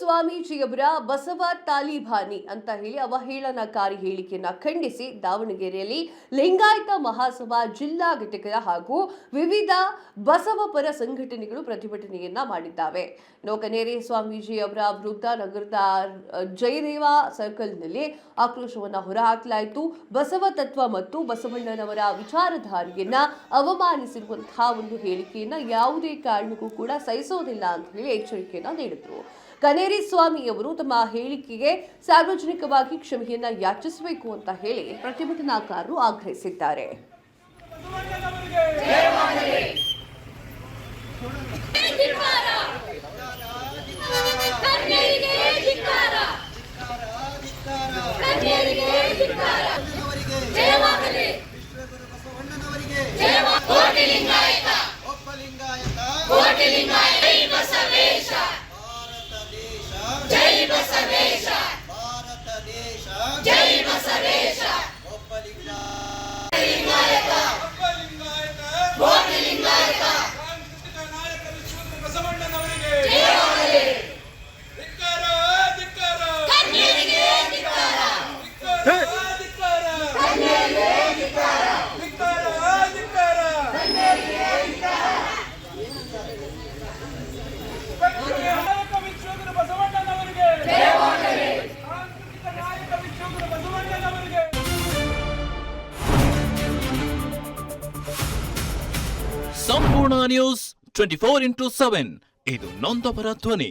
ಸ್ವಾಮೀಜಿಯವರ ಬಸವ ತಾಲಿಬಾನಿ ಅಂತ ಹೇಳಿ ಅವಹೇಳನಕಾರಿ ಹೇಳಿಕೆಯನ್ನ ಖಂಡಿಸಿ ದಾವಣಗೆರೆಯಲ್ಲಿ ಲಿಂಗಾಯತ ಮಹಾಸಭಾ ಜಿಲ್ಲಾ ಘಟಕ ಹಾಗೂ ವಿವಿಧ ಬಸವ ಪರ ಸಂಘಟನೆಗಳು ಪ್ರತಿಭಟನೆಯನ್ನ ಮಾಡಿದ್ದಾವೆ. ಕನೇರಿ ಸ್ವಾಮೀಜಿ ಅವರ ವಿರುದ್ಧ ನಗರದ ಜಯದೇವ ಸರ್ಕಲ್ನಲ್ಲಿ ಆಕ್ರೋಶವನ್ನ ಹೊರಹಾಕಲಾಯಿತು. ಬಸವ ತತ್ವ ಮತ್ತು ಬಸವಣ್ಣನವರ ವಿಚಾರಧಾರೆಯನ್ನ ಅವಮಾನಿಸಿರುವಂತಹ ಒಂದು ಹೇಳಿಕೆಯನ್ನ ಯಾವುದೇ ಕಾರಣಕ್ಕೂ ಕೂಡ ಸಹಿಸೋದಿಲ್ಲ ಅಂತ ಹೇಳಿ ಎಚ್ಚರಿಕೆಯನ್ನ ನೀಡಿದ್ರು. ಕನೇರಿ ಸ್ವಾಮಿಯವರು ತಮ್ಮ ಹೇಳಿಕೆಗೆ ಸಾರ್ವಜನಿಕವಾಗಿ ಕ್ಷಮೆಯನ್ನ ಯಾಚಿಸಬೇಕು ಅಂತ ಹೇಳಿ ಪ್ರತಿಭಟನಾಕಾರರು ಆಗ್ರಹಿಸಿದ್ದಾರೆ. ಸಂಪೂರ್ಣ ನ್ಯೂಸ್ 24x7 ಇದು ನೊಂದವರ ಧ್ವನಿ.